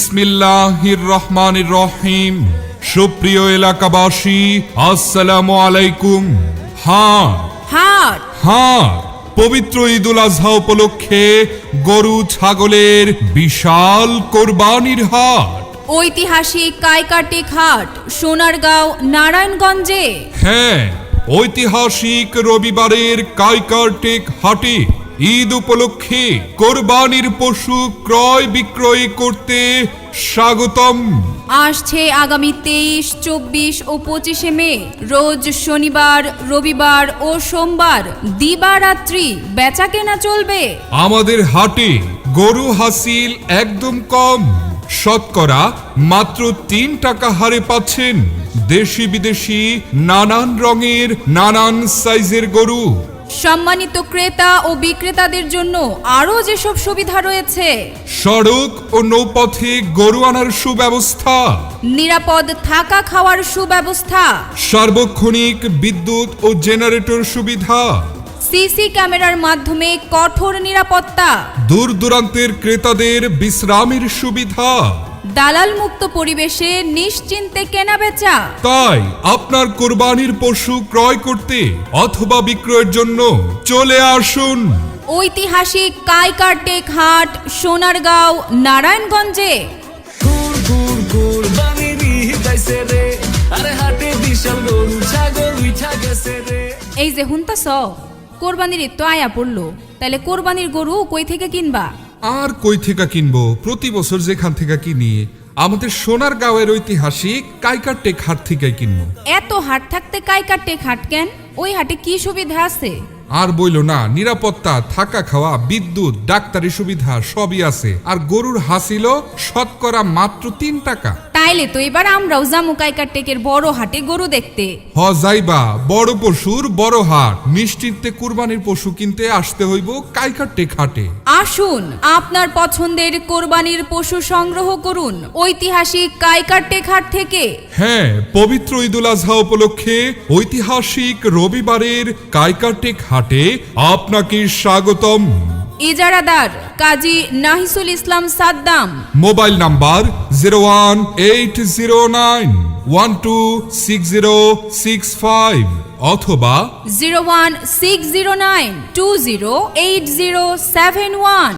বিসমিল্লাহির রহমানির রহিম। সুপ্রিয় এলাকাবাসী, আসসালামু আলাইকুম। হাট পবিত্র ঈদুল আজহা উপলক্ষে গরু ছাগলের বিশাল কোরবানির হাট, ঐতিহাসিক কাইকারটেক হাট, সোনারগাঁও, নারায়ণগঞ্জে। হ্যাঁ, ঐতিহাসিক রবিবারের কাইকারটেক হাটে ঈদ উপলক্ষে কোরবানির পশু ক্রয় বিক্রয় করতে স্বাগতম। আসছে আগামী 23, 24 ও 25 মে রোজ শনিবার, রবিবার ও সোমবার দিবারাত্রি বেচাকেনা চলবে। আমাদের হাটে গরু হাসিল একদম কম, শতকরা মাত্র 3 টাকা হারে পাচ্ছেন দেশি বিদেশি নানান রঙের নানান সাইজের গরু। সম্মানিত ক্রেতা ও বিক্রেতাদের জন্য আরও যেসব সুবিধা রয়েছে: সড়ক ও নৌপথে গরু আনার সুব্যবস্থা, নিরাপদ থাকা খাওয়ার সুব্যবস্থা, সার্বক্ষণিক বিদ্যুৎ ও জেনারেটর সুবিধা, সিসি ক্যামেরার মাধ্যমে কঠোর নিরাপত্তা, দূর দূরান্তের ক্রেতাদের বিশ্রামের সুবিধা, দালাল মুক্ত পরিবেশে নিশ্চিন্তে কেনাবেচা। তাই আপনার কোরবানির পশু ক্রয় করতে অথবা বিক্রয়ের জন্য চলে আসুন ঐতিহাসিক কাইকারটেক হাট, সোনারগাঁও, নারায়ণগঞ্জে। এই যে হুনতাস, কোরবানির ঈদ তো আয়া পড়লো, তাহলে কোরবানির গরু কই থেকে কিনবা? আর কই থেকে কিনবো? প্রতি বছর যেখান থেকে কিনি আমাদের সোনারগাঁওয়ের ঐতিহাসিক কাইকারটেক হাট থেকে কিনবো। এত হাট থাকতে কাইকারটেক হাট কেন? ওই হাটে কি সুবিধা আছে? আর বইলো না, নিরাপত্তা, থাকা খাওয়া, বিদ্যুৎ, ডাক্তারি সুবিধা সবই আছে। আর গরুর হাসিল শতকরা মাত্র 3 টাকা। তাইলে তো এবার আমরাও যামু কাইকারটেকের বড় হাটে গরু দেখতে। যাইবা, বড় পশুর বড় হাট, নিশ্চিন্তে কুরবানির পশু কিনতে আসতে হইব কাইকারটেক হাটে। আসুন, আপনার পছন্দের কোরবানির পশু সংগ্রহ করুন ঐতিহাসিক কাইকারটেক হাট থেকে। হ্যাঁ, পবিত্র ঈদুল আজহা উপলক্ষে ঐতিহাসিক রবিবারের কাইকারটেক হাটে আপনাকে স্বাগতম। ইজারাদার কাজী নাহিসুল ইসলাম সাদ্দাম। মোবাইল নাম্বার 01809126065 অথবা 01609208071।